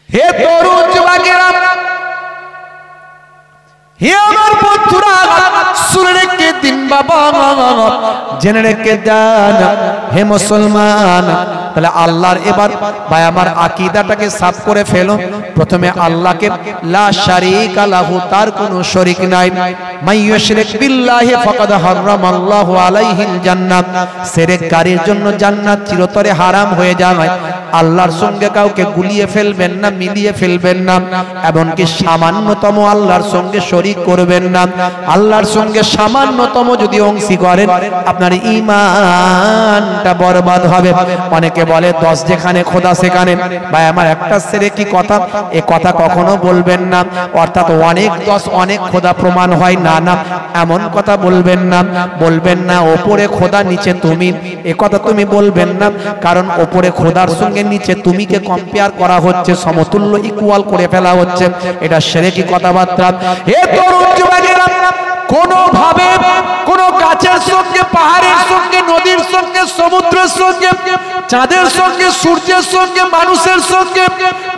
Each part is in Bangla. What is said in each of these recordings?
হে তরুণ যুবকেরা, হে আমার বন্ধুরা, শুনে রেখে দিন বাবা, জেনে রেখে দেন হে মুসলমান। তাহলে আল্লাহর এবার ভাই আমার আকীদাটাকে সাফ করে ফেলো। প্রথমে আল্লাহকে লা শারীকা লাহু, তার কোনো শরীক নাই। মান ইউশরিক বিল্লাহি ফাকাদ হারামাল্লাহু আলাইহিল জান্নাত, শিরককারীর জন্য জান্নাত চিরতরে হারাম হয়ে যায়। আল্লাহর সঙ্গে কাউকে গুলিয়ে ফেলবেন না, মিলিয়ে ফেলবেন না, এমনকি সামান্যতম আল্লাহর সঙ্গে শরীক করবেন না। আল্লাহর সঙ্গে সামান্যতম যদি অংশী করেন, আপনার ঈমানটা বরবাদ হবে। অনেকে বলে 10 যেখানে খোদা সেখানে। ভাই আমার একটা ছেড়ে কি কথা, এ কথা কখনো বলবেন না। অর্থাৎ অনেক 10 অনেক খোদা প্রমাণ হয় না, না এমন কথা বলবেন না। বলবেন না ওপরে খোদা নিচে তুমি, এ কথা তুমি বলবেন না। কারণ ওপরে খোদার সঙ্গে নিচে তুমিকে কম্পেয়ার করা হচ্ছে, সমতুল্য ইকুয়াল করে ফেলা হচ্ছে। এটা শিরকি কথাবার্তা। হে তরুণ যুবকেরা, কোনো ভাবে কোন গাছের সঙ্গে, পাহাড়ের সঙ্গে, নদীর সঙ্গে, সমুদ্রের সঙ্গে, চাঁদের সঙ্গে, সূর্যের সঙ্গে, মানুষের সঙ্গে,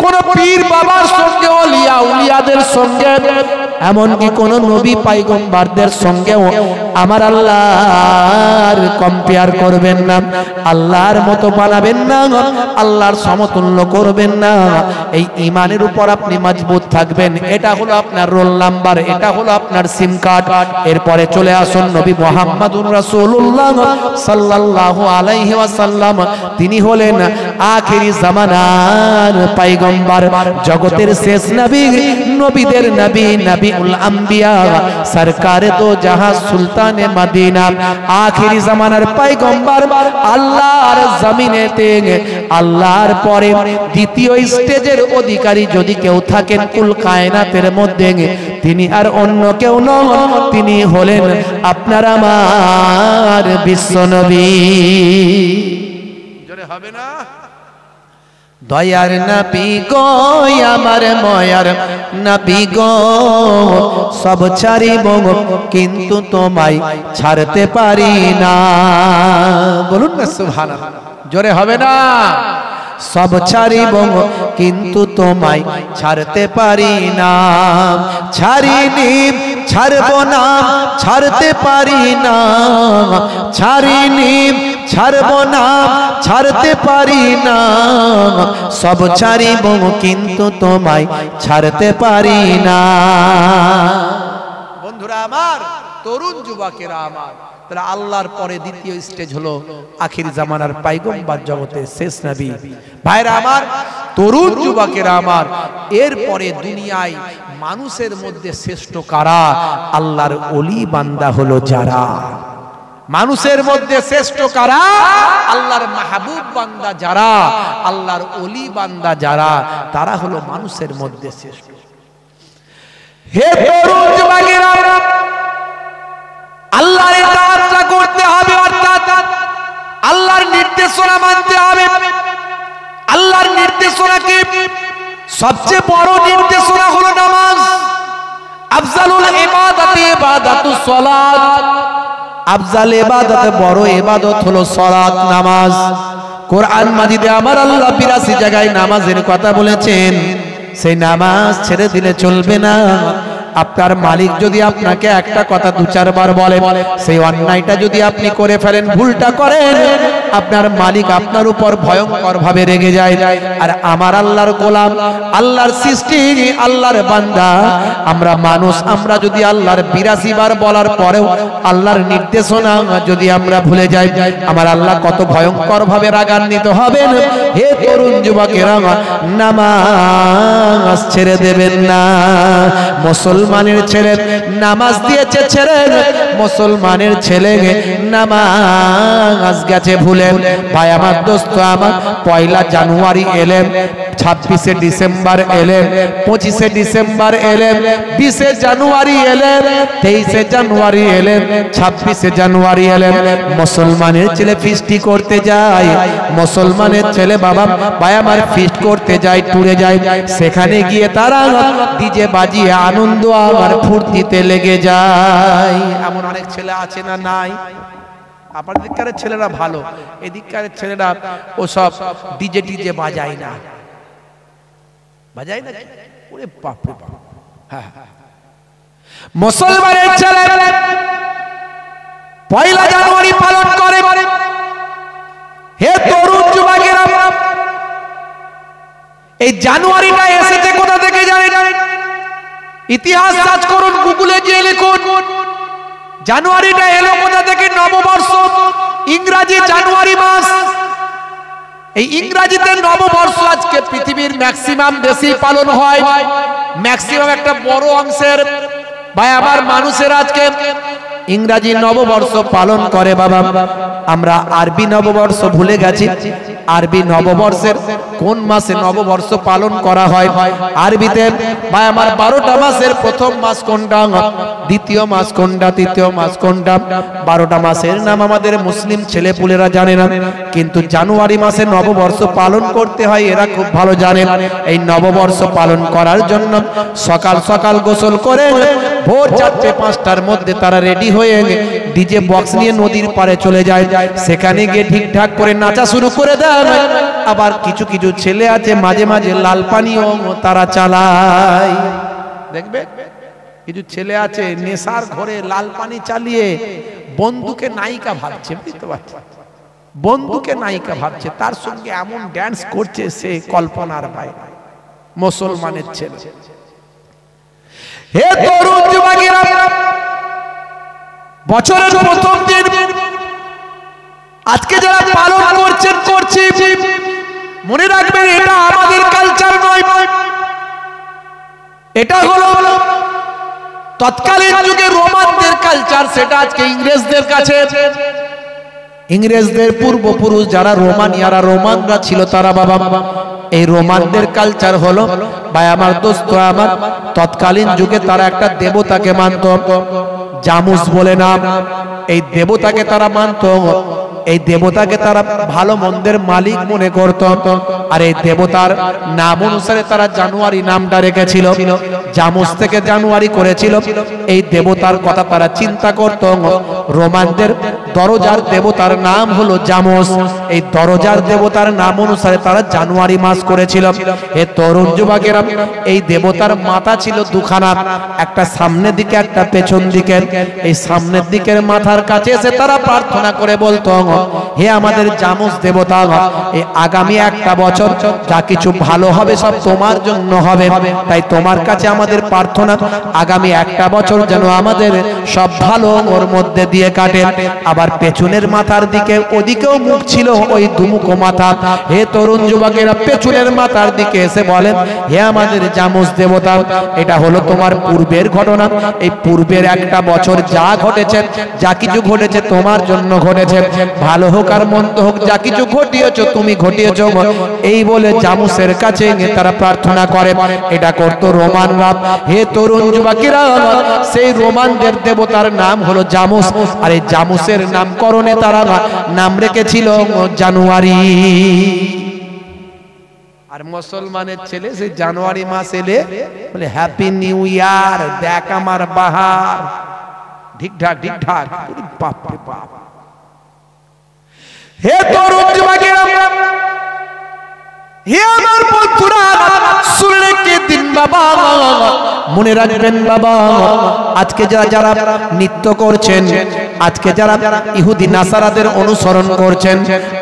কোন পীর বাবার সঙ্গে, ওলিয়া উলিয়াদের সঙ্গে, এমনকি কোন নবী পয়গম্বরদের সঙ্গেও আমার আল্লাহর কম্পেয়ার করবেন না, আল্লাহর মতো বানাবেন না, আল্লাহর সমতুল্য করবেন না। এই ঈমানের উপর আপনি মজবুত থাকবেন। এটা হলো আপনার রোল নাম্বার, এটা হলো আপনার সিম কার্ড। এরপরে চলে আসুন নবী মুহাম্মদুর রাসূলুল্লাহ সাল্লাল্লাহু আলাইহি ওয়াসাল্লাম। তিনি হলেন আখিরি জামানার পয়গম্বর, জগতের শেষ নবী, নবীদের নবী, নবীউল আম্বিয়া, সরকারে দো জাহাঁ, সুলতানে মদিনা, আখিরি জামানার পয়গম্বর। আল্লাহর জমিনেতে আল্লাহর পরে দ্বিতীয় স্টেজের অধিকারী যদি কেউ থাকেন কুল কায়নাতের মধ্যে, তিনি আর অন্য কেউ নন, তিনি হলেন আপনার আমার বিশ্বনবী। জোরে হবে না? দয়ার নবী গো, আমার ময়ার নবী গো, সব ছাড়িব কিন্তু তোমায় ছাড়তে পারি না। বলুন না সুবহানাল্লাহ। জোরে হবে না? সব ছাড়িব কিন্তু তোমায় ছাড়তে পারি না। ছাড়িনি, ছাড়ব না, ছাড়তে পারি না। ছাড়িনি, ছাড়ব না, ছাড়তে পারি না। সব ছাড়িব কিন্তু তোমায় ছাড়তে পারি না। বন্ধুরা আমার, তরুণ যুবকেরা আমার, তাহলে আল্লাহর পরে দ্বিতীয় স্টেজ হলো আখিরি জামানার পয়গম্বর, জগতের শেষ নবী। ভাইরা আমার, তরুণ যুবকেরা আমার, এরপরে দুনিয়ায় মানুষের মধ্যে শ্রেষ্ঠ কারা? আল্লাহর ওলি বান্দা হলো যারা। মানুষের মধ্যে শ্রেষ্ঠ কারা? আল্লাহর মাহবুব বান্দা যারা, আল্লাহর ওলি বান্দা যারা, তারা হলো মানুষের মধ্যে শ্রেষ্ঠ। হে তরুণ যুবকেরা, আল্লাহর ইতাআত করতে হবে, অর্থাৎ আল্লাহর নির্দেশনা মানতে হবে। আল্লাহর নির্দেশনাকে সবচেয়ে বড় নির্দেশনা হলো নামাজ। আফজালুল ইবাদাতি ইবাদাতুস সালাত। আফজাল ইবাদত, বড় ইবাদত হলো সালাত, নামাজ। কোরআন মাজিদে আমার আল্লাহ 82 জায়গায় নামাজের কথা বলেছেন। সেই নামাজ ছেড়ে দিলে চলবে না। আপনার মালিক যদি আপনাকে একটা কথা 2-4 বার বলে, সেই অন্যায়টা যদি আপনি করে ফেলেন, ভুলটা করেন, আপনার মালিক আপনার উপর ভয়ঙ্কর ভাবে রেগে যায়। আর আমার আল্লাহর গোলাম, আল্লাহর সৃষ্টি, আল্লাহর বান্দা, আমরা মানুষ, আমরা যদি আল্লাহর 82 বার বলার পরেও আল্লাহর নির্দেশনা যদি আমরা ভুলে যাই, আমার আল্লাহ কত ভয়ঙ্কর ভাবে রাগান্বিত হবেন। হে তরুণ যুবকেরা, নামাজ ছেড়ে দেবেন না। মুসলমানের ছেলে নামাজ দিয়েছে ছেড়ে, মুসলমানের ছেলে নামাজ গেছে ভুলে। ভাই আমার, দোস্ত আমার, 1 জানুয়ারি এলেন, 26 ডিসেম্বর এলেন, 25 ডিসেম্বর এলেন, 20 জানুয়ারি এলেন, 23 জানুয়ারি এলেন, 26 জানুয়ারি এলেন। মুসলমানের ছেলে ফিস্টি করতে যায়, মুসলমানের ছেলে বাবা ভাই আমার ফিস্ট করতে যায়, টুরে যায়। সেখানে গিয়ে তারা ডিজে বাজিয়ে আনন্দ আর ফুর্তিতে লেগে যায়। এমন অনেক ছেলে আছে না? নাই? আপনাদের দিককারের ছেলেরা ভালো, এদিককারের ছেলেরা ওসব ডিজে টিজে বাজায় না। বাজাই না? ওরে বাপ রে বাপ। হ্যাঁ, মুসলমানের ছেলে পয়লা জানুয়ারি পালন করে। হে তরুণ যুবকেরা, এই জানুয়ারিটা এসেছে কোথা থেকে জানেন? ইতিহাস সার্চ করুন, গুগলে গিয়ে লিখুন জানুয়ারিটা এলো কোথা থেকে। নববর্ষ, ইংরেজি জানুয়ারি মাস। এই ইংরেজিতে নববর্ষ আজকে পৃথিবীর ম্যাক্সিমাম দেশেই পালন হয়। ম্যাক্সিমাম একটা বড় অংশের ভাই আমার মানুষের আজকে ইংরেজি নববর্ষ পালন করে। বাবা, আমরা আরবি নববর্ষ ভুলে গেছি। আরবি নববর্ষের কোন মাসে নববর্ষ পালন করা হয়? আরবিতে ভাই আমার 12টা মাসের প্রথম মাস কোনটা, দ্বিতীয় মাস কোনটা, তৃতীয় মাস কোনটা? 12টা মাসের নাম আমাদের মুসলিম ছেলেপুলেরা জানে না, কিন্তু জানুয়ারি মাসে নববর্ষ পালন করতে হয় এরা খুব ভালো জানে। এই নববর্ষ পালন করার জন্য সকাল সকাল গোসল করে ভোর 4-5টার মধ্যে তারা রেডি হয়ে ডিজে বক্স নিয়ে নদীর পাড়ে চলে যায়। সেখানে গিয়ে ঠিকঠাক করে নাচা শুরু করে দেয়। আবার কিছু কিছু ছেলে আছে মাঝে মাঝে লাল পানিও তারা চালায়। দেখবে কিছু ছেলে আছে নেশার ঘরে লাল পানি চালিয়ে বন্ধুকে নায়িকা ভাবছে, বুঝতে পারছো? বন্ধুকে নায়িকা ভাবছে, তার সঙ্গে এমন ড্যান্স করছে সে কল্পনার বাইরে। মুসলমানের ছেলে। হে তরুণ যুবকেরা, বছরের প্রথম দিন আজকে যারা পালন করছেন করছি, মনে রাখবেন এটা আমাদের কালচার নয়। এটা হলো তৎকালীন যুগে রোমানদের কালচার। সেটা আজকে ইংরেজদের কাছে। ইংরেজদের পূর্বপুরুষ যারা রোমানিয়ারা, রোমানরা ছিল, তারা বাবা এই রোমানদের কালচার হলো ভাই আমার দোস্ত আমার, তৎকালীন যুগে তারা একটা দেবতাকে মানত, জামুস বলে নাম। এই দেবতাকে তারা মানত। এই দেবতাকে তারা ভালো মন্দের মালিক মনে করত। আর এই দেবতার নাম অনুসারে তারা জানুয়ারি নামটা রেখেছিল। জামুস থেকে জানুয়ারি করেছিল। এই দেবতার কথা তারা চিন্তা করত। রোমানদের দরজার দেবতার নাম হলো জামুস। এই দরজার দেবতার নাম অনুসারে তারা জানুয়ারি মাস করেছিল। এ তরুণ যুবকেরা, এই দেবতার মাথা ছিল দুখানা, একটা সামনের দিকে একটা পেছন দিকে। এই সামনের দিকের মাথার কাছে এসে তারা প্রার্থনা করে বলতো, হে আমাদের জামুস দেবতা, এই আগামী একটা বছর যা কিছু ভালো হবে সব তোমার জন্য হবে। তাই তোমার কাছে আমাদের প্রার্থনা, আগামী একটা বছর যেন আমাদের সব ভালো ওর মধ্যে দিয়ে কাটে। আবার পেছনের মাথার দিকে, ওদিকেও মুখ ছিল ওই দুমুখো মাথা। হে তরুণ যুবকেরা, পেছনের মাথার দিকে এসে বলেন, হে আমাদের জামুস দেবতা, এটা হলো তোমার পূর্বের ঘটনা। এই পূর্বের একটা বছর যা ঘটেছে, যা কিছু ঘটেছে তোমার জন্য ঘটেছে। ভালো হোক আর মন্দ হোক, যা কিছু ঘটিয়েছো তুমি ঘটিয়েছো। এই বলে জামুসের কাছে তারা প্রার্থনা করে। এটা করতো রোমানরা। হে তরুণ যুবকেরা, সেই রোমানদের দেবতার নাম হলো জামুস। আর এই জামুসের নামকরণে তারা নাম রেখেছিল জানুয়ারি। আর মুসলমানের ছেলে সেই জানুয়ারি মাস এলে বলে হ্যাপি নিউ ইয়ার, দেখ আমার বাহার। ঠিকঠাক ঠিকঠাক। বাপ রে বাপ। হে তরুণ যুবকেরা, হে আমার বন্ধুরা, শুনলে কে দিন বাবা, মনে রাখবেন বাবা, আজকে যারা নৃত্য করছেন, আজকে যারা ইহুদি নাসারাদের অনুসরণ করছেন,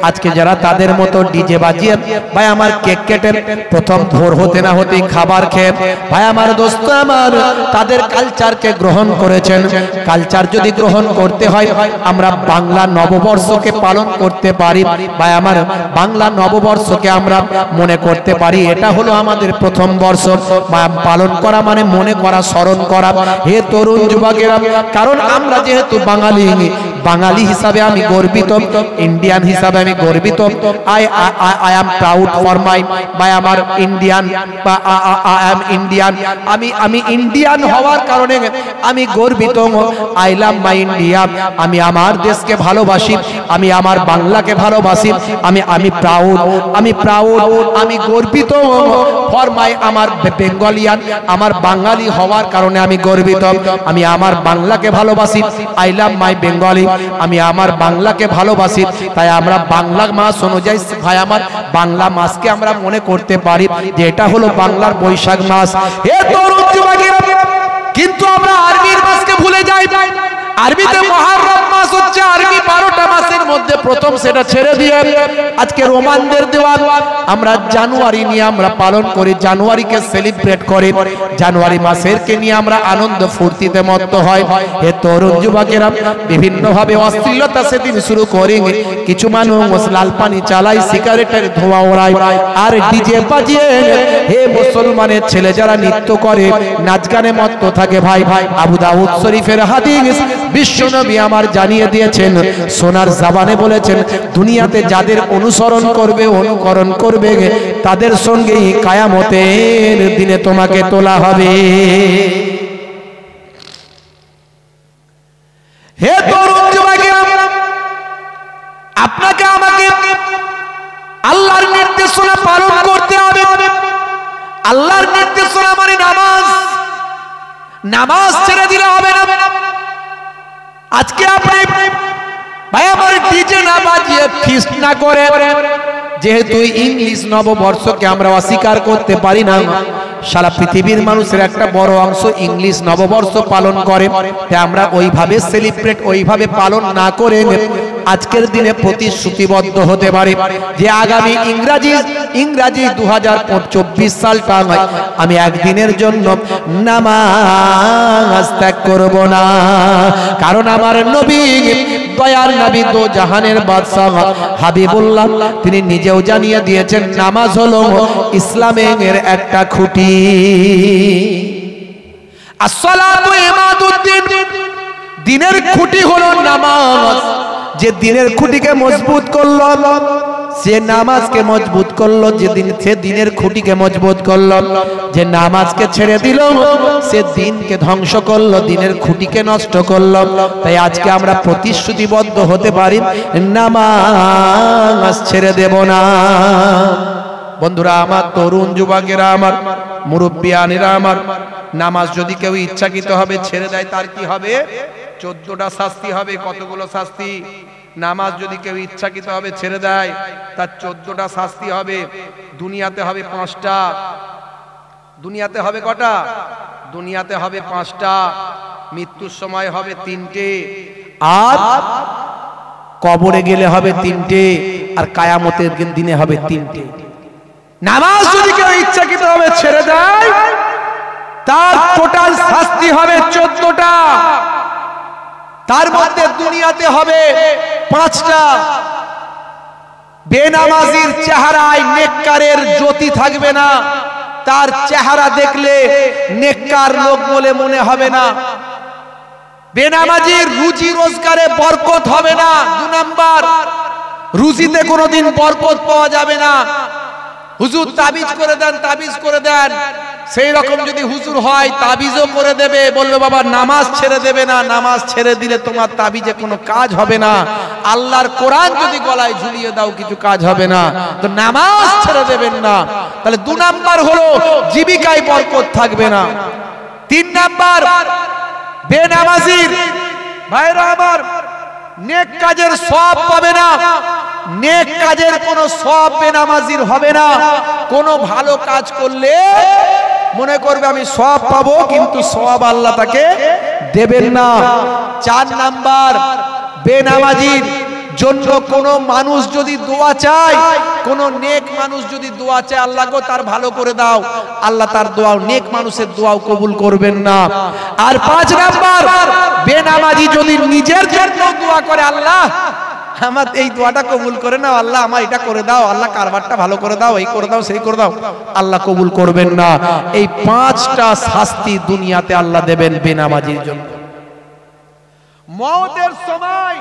আজকে যারা তাদের মতো ডিজে বাজিয়ে ভাই আমার কেক কেটে প্রথম ভোর হতে না হতেই খাবার খেয়ে ভাই আমার দোস্ত আমার তাদের কালচারকে গ্রহণ করেছেন। কালচার যদি গ্রহণ করতে হয়, আমরা বাংলা নববর্ষকে পালন করতে পারি। ভাই আমার বাংলা নববর্ষকে আমরা মনে করতে পারি এটা হলো আমাদের প্রথম বর্ষ। পালন করা মানে মনে করা, স্মরণ করা। হে তরুণ যুবকেরা, কারণ আমরা যেহেতু বাঙালি হিসাবে আমি গর্বিত, ইন্ডিয়ান হিসাবে আমি গর্বিত। I am proud for my by আমার ইন্ডিয়ান, বা আই এম ইন্ডিয়ান। আমি ইন্ডিয়ান হওয়ার কারণে আমি গর্বিত। I love my India. আমি আমার দেশকে ভালোবাসি, আমি আমার বাংলাকে ভালোবাসি। আমি প্রাউড, আমি গর্বিত ফর মাই আমার বেঙ্গলিয়ান। আমার বাঙালি হওয়ার কারণে আমি গর্বিত। আমি আমার বাংলাকে ভালোবাসি। I love my Bengali. আমি আমার বাংলাকে ভালোবাসি, তাই আমরা বাংলা মাস অনুযায়ী ভাই আমার বাংলা মাসকে আমরা মনে করতে পারি যে এটা হলো বাংলার বৈশাখ মাস। হে তরুণ যুবকেরা, কিন্তু আমরা আরবির মাসকে ভুলে যাই। আরবিতে মুহররম মাস হচ্ছে আরবি 12টা মাসের মধ্যে প্রথম, সেটা ছেড়ে দিয়ে আজকে রোমানদের দেওয়া আমরা জানুয়ারি নিয়ে আমরা পালন করি, জানুয়ারিকে সেলিব্রেট করি, জানুয়ারি মাসেরকে নিয়ে আমরা আনন্দ ফুর্তিতে মত্ত হয়। হে তরুণ যুবকেরা, বিভিন্ন ভাবে অশ্লীলতা সেদিন শুরু করে, কিছু মানুষ লাল পানি চালায়, সিগারেটের ধোঁয়া ওড়ায় আর ডিজে বাজিয়ে হে মুসলমানের ছেলে যারা নৃত্য করে নাচ গানে মত্ত থাকে। ভাই ভাই আবু দাউদ শরীফের হাদিস বিশ্বনবী আমার জানিয়ে দিয়েছেন, সোনার জবানে বলেছেন, দুনিয়াতে যাদের অনুসরণ করবে অনুকরণ করবে তাদের সঙ্গেই কিয়ামতের দিনে তোমাকে তোলা হবে। হে তরুণ যুবকেরা, আপনাকে আমাকে আল্লাহর নির্দেশনা পালন করতে হবে। আল্লাহর নির্দেশনা মানে নামাজ, নামাজ ছেড়ে দিলে হবে না। আজকে আপনি ভাই আমার ডিজে না বাজিয়ে ফিস্ট না করে, যেহেতু ইংলিশ নববর্ষকে আমরা অস্বীকার করতে পারি না, সারা পৃথিবীর মানুষের একটা বড় অংশ ইংলিশ নববর্ষ পালন করে, তাই আমরা ওইভাবে সেলিব্রেট ওইভাবে পালন না করে আজকের দিনে প্রতিশ্রুতিবদ্ধ হতে পারে যে আগামী ইংরাজি 2024 সালটা আমি একদিনের জন্য নামাজ ত্যাগ করব না। কারণ আমার নবী, দয়ার নবী, দো জাহানের বাদশাহ হাবিবুল্লাহ, তিনি নিজেও জানিয়ে দিয়েছেন নামাজ হলো ইসলামের একটা খুঁটি। আসসালাতু ইমাদুদ্দিন, দিনের খুঁটি হলো নামাজ। যে দিনের খুঁটিকে মজবুত করলো, সে নামাজকে মজবুত করলো। সে দিনের খুঁটিকে মজবুত করলো। যে নামাজকে ছেড়ে দিল সে দিনকে ধ্বংস করলো, দিনের খুঁটিকে নষ্ট করলো। তাই আজকে আমরা প্রতিশ্রুতিবদ্ধ হতে পারি নামাজ ছেড়ে দেব না। বন্ধুরা আমার, তরুণ যুবকেরা আমার, মুরব্বিয়ানেরা আমার, নামাজ যদি কেউ ইচ্ছাকৃত হবে ছেড়ে দেয় তার কি হবে? 14টা শাস্তি হবে। কতগুলো শাস্তি? নামাজ যদি কেউ ইচ্ছাকৃত হবে ছেড়ে দেয় তার 14টা শাস্তি হবে। দুনিয়াতে হবে 5টা। দুনিয়াতে হবে কটা? দুনিয়াতে হবে 5টা, মৃত্যুর সময় হবে 3টে, আর কবরে গেলে হবে 3টে, আর কিয়ামতের দিনে হবে 3টে। নামাজ যদি কেউ ইচ্ছাকৃত হবে ছেড়ে দেয় তার টোটাল শাস্তি হবে 14টা। তার মধ্যে দুনিয়াতে হবে 5টা। বেনামাজির চেহারায় নেককারের জ্যোতি থাকবে না, তার চেহারা দেখলে নেককার লোক বলে মনে হবে না। বেনামাজির রুজি রোজগারে বরকত হবে না। 2 নাম্বার, রুজিতে কোনোদিন বরকত পাওয়া যাবে না। হুজুর তাবিজ করে দেন, তাবিজ করে দেন, সেই রকম যদি হুজুর হয় তাবিজও করে দেবে, বলবে বাবা নামাজ ছেড়ে দেবে না, নামাজ ছেড়ে দিলে তোমার তাবিজে কোনো কাজ হবে না। আল্লাহর কোরআন যদি গলায় ঝুলিয়ে দাও কিছু কাজ হবে না, তো নামাজ ছেড়ে দেবেন না। তাহলে 2 নাম্বার হলো জীবিকায় বরকত থাকবে না। 3 নাম্বার, বেনামাজির ভাইরা আমার নেক কাজের সওয়াব পাবে না। নেক কাজের কোনো সওয়াব বেনামাজির হবে না। কোনো ভালো কাজ করলে মনে করবে আমি সওয়াব পাবো, কিন্তু সওয়াব আল্লাহ তাকে দেবেন না। 4 নাম্বার, বেনামাজির জন্য কোনো মানুষ যদি দোয়া চায়, কোনো নেক মানুষ যদি দোয়া চায়, আল্লাহ গো তার ভালো করে দাও, আল্লাহ তার দোয়া, নেক মানুষের দোয়াও কবুল করবেন না। আর 5 নাম্বার, বেনামাজি যদি নিজের জন্য দোয়া করে, আল্লাহ আমার এই দোয়াটা কবুল করে নাও, আল্লাহ আমার এটা করে দাও, আল্লাহ কারবারটা ভালো করে দাও, এই করে দাও সেই করে দাও, আল্লাহ কবুল করবেন না। এই 5টা শাস্তি দুনিয়াতে আল্লাহ দেবেন বেনামাজির জন্য। মওতের সময়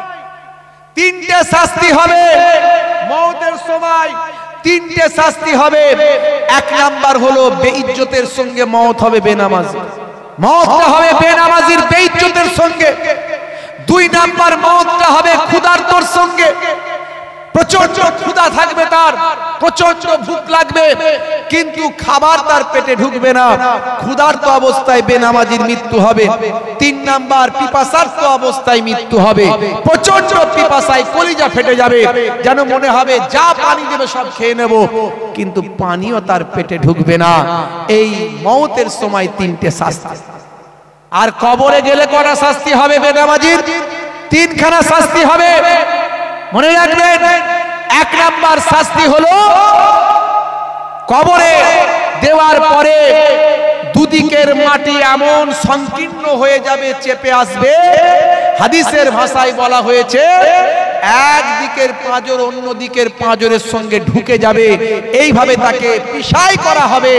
3টে শাস্তি হবে। মওতের সময় 3টে শাস্তি হবে। 1 নাম্বার হলো বেইজ্জতের সঙ্গে মওত হবে বেনামাজি, মওতটা হবে বেনামাজির বেইজ্জতের সঙ্গে। 2 নাম্বার, মওতটা হবে ক্ষুধার্তর সঙ্গে। প্রচন্ড ক্ষুধা থাকবে, তার প্রচন্ড ভুক লাগবে, কিন্তু খাবার তার পেটে ঢুকবে না, ক্ষুধার্ত অবস্থায় বেনামাজির মৃত্যু হবে। 3 নাম্বার, পিপাসার্ত অবস্থায় মৃত্যু হবে। প্রচন্ড পিপাসায় কলিজা ফেটে যাবে, যেন মনে হবে যা পানি দেবে সব খেয়ে নেব, কিন্তু পানিও তার পেটে ঢুকবে না। এই মওতের সময় 3টে শাস্তি। আর কবরে গেলে কটা শাস্তি হবে বেনামাজির? 3খানা শাস্তি হবে, মনে রাখবেন। 1 নাম্বার শাস্তি হলো কবরে দেওয়ার পরে দুদিকের মাটি এমন সংকীর্ণ হয়ে যাবে, চেপে আসবে। হাদিসের ভাষায় বলা হয়েছে একদিকের পাঁজর অন্য দিকের পাঁজরের সঙ্গে ঢুকে যাবে। এইভাবে তাকে পিষাই করা হবে,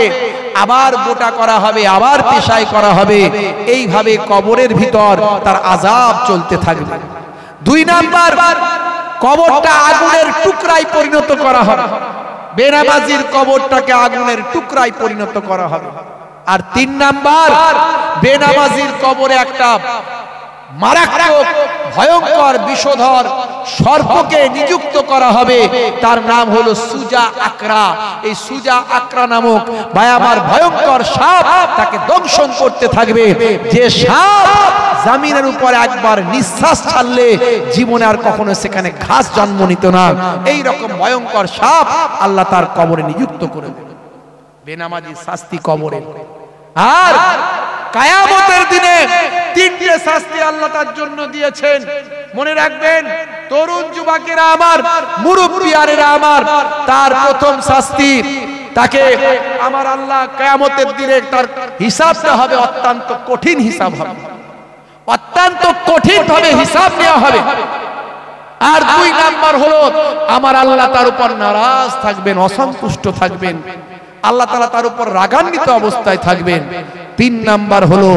আবার গোটা করা হবে, আবার পিষাই করা হবে। এইভাবে কবরের ভিতর তার আযাব চলতে থাকবে। 2 নাম্বার, কবরটা আগুনের টুকরায় পরিণত করা হবে। বেনামাজির কবরটাকে আগুনের টুকরায় পরিণত করা হবে। আর 3 নাম্বার, বেনামাজির কবরে একটা মারাত্মক ভয়ঙ্কর বিষধর সর্পকে নিযুক্ত করা হবে। তার নাম হলো সুজা আকরা। এই সুজা আকরা নামক ভয়াবহ ভয়ঙ্কর সাপ তাকে দংশন করতে থাকবে। যে সাপ জমিনের উপর একবার নিঃশ্বাস ছাড়লে জীবনে আর কখনো সেখানে ঘাস জন্ম নিত না, এই রকম ভয়ঙ্কর সাপ আল্লাহ তার কবরে নিযুক্ত করে দেবে। বেনামাজি শাস্তি কবরে। আর কিয়ামতের দিনে 3টে শাস্তি আল্লাহ তার জন্য দিয়েছেন, মনে রাখবেন। তরুণ যুবকেরা আমার, মুরব্বিয়ারেরা আমার, তার প্রথম শাস্তি, তাকে আমার আল্লাহ কিয়ামতের দিনে তার হিসাবটা হবে অত্যন্ত কঠিন হিসাব হবে, অত্যন্ত কঠিন ভাবে হিসাব নেওয়া হবে। আর 2 নাম্বার হলো আমার আল্লাহ তার উপর নারাজ থাকবেন, অসন্তুষ্ট থাকবেন, আল্লাহ তাআলা তার উপর রাগান্বিত অবস্থায় থাকবেন। 3 নাম্বার হলো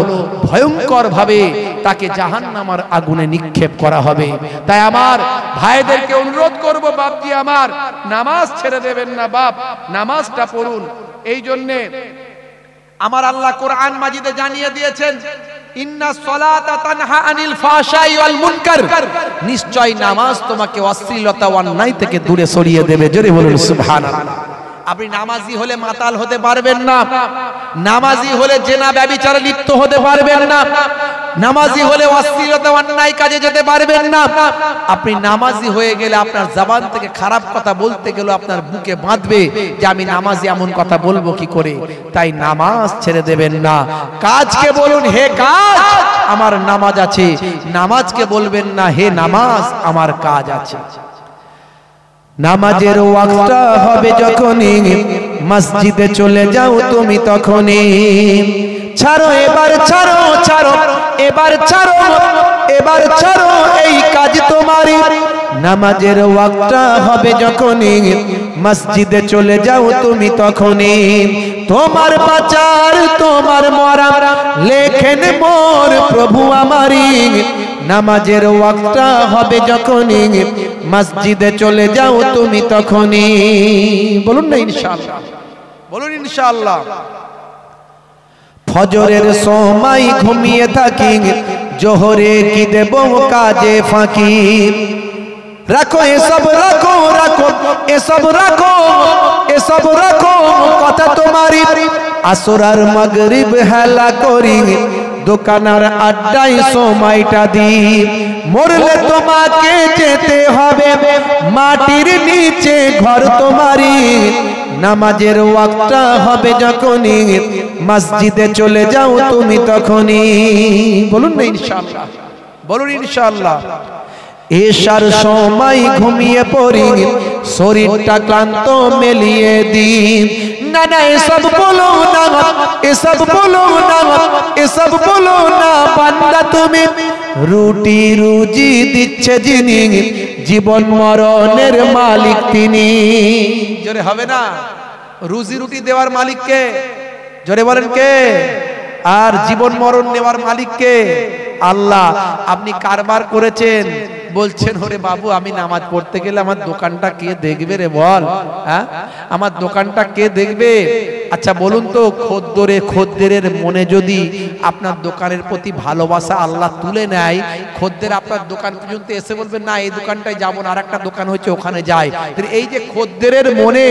ভয়ঙ্কর ভাবে তাকে জাহান্নামের আগুনে নিক্ষেপ করা হবে। তাই আমার ভাইদেরকে অনুরোধ করব, বাপজি আমার, নামাজ ছেড়ে দেবেন না বাপ, নামাজটা পড়ুন। এই জন্য আমার আল্লাহ কোরআন মাজিদে জানিয়ে দিয়েছেন, ইন্নাস সালাতা তানহা আনিল ফাহশাই ওয়াল মুনকার, নিশ্চয় নামাজ তোমাকে অশ্লীলতা ও অন্যায় থেকে দূরে সরিয়ে দেবে। জোরে বলুন সুবহানাল্লাহ। আপনি নামাজি হলে মাতাল হতে পারবেন না, নামাজি হলে জেনা ব্যভিচারে লিপ্ত হতে পারবেন না, নামাজি হলে অশ্লীলতা অন্যায় কাজে যেতে পারবেন না। আপনি নামাজি হয়ে গেলে আপনার জবান থেকে খারাপ কথা বলতে গেলে আপনার বুকে বাঁধবে যে আমি নামাজি, এমন কথা বলবো কি করে। তাই নামাজ ছেড়ে দেবেন না। কাজকে বলুন হে কাজ আমার নামাজ আছে, নামাজকে বলবেন না হে নামাজ আমার কাজ আছে। নামাজের ওয়াক্তটা হবে যখনই, মসজিদে চলে যাও তুমি তখনই। ছাড়ো এবার, ছাড়ো ছাড়ো এবার, ছাড়ো এবার, ছাড়ো এই কাজ তোমারই। নামাজের ওয়াক্তটা হবে যখনই, মসজিদে চলে যাও তুমি তখনই। তোমার বাঁচার তোমার মরা লেখেন মোর প্রভু আমারই। নামাজের ওয়াক্তটা হবে যখনই, মসজিদে চলে যাও তুমি তখনই। বলুন না ইনশাআল্লাহ, বলুন ইনশাআল্লাহ। ফজরের সময় ঘুমিয়ে থাকি, জোহরে কি দেব কাজে ফাঁকি। রাখো এসব, রাখো রাখো এসব, রাখো এসব, রাখো কথা তোমারই। আসর আর মাগরিব হেলা করি, দোকানার আড্ডায় সময়টা দিই। মরলে তোমাকে যেতে হবে মাটির নিচে ঘর তোমারই। নামাজের ওয়াক্তটা হবে যখনই, মসজিদে চলে যাও তুমি তখনই। বলুন না ইনশাআল্লাহ, বলুন ইনশাআল্লাহ। এশার সময় ঘুমিয়ে পড়ি, শরীরটা ক্লান্ত মেলিয়ে দিই। না না এসব বলো না, এসব বলো না, এসব বলো না বান্দা তুমি। রুটি রুজি দিচ্ছে যিনি, জীবন মরণের মালিক তিনি। জোরে হবে না? রুজি রুটি দেওয়ার মালিক কে? জোরে বলেন কে? আর জীবন মরণ নেওয়ার মালিক কে? আল্লাহ। আপনি কারবার করেছেন, বলছেন ওরে বাবু আমি নামাজ পড়তে গেলে আমার দোকানটা কে দেখবে রে বল, হ্যাঁ আমার দোকানটা কে দেখবে? আচ্ছা বলুন তো, খদ্দেরের মনে যদি আপনার দোকানের প্রতি ভালোবাসা আল্লাহ তুলে নেয়, খদ্দের আপনার দোকান পর্যন্ত এসে বলবেন না এই দোকানটায় যাবো না, আর একটা দোকান হচ্ছে ওখানে যাই। এই যে খদ্দেরের মনে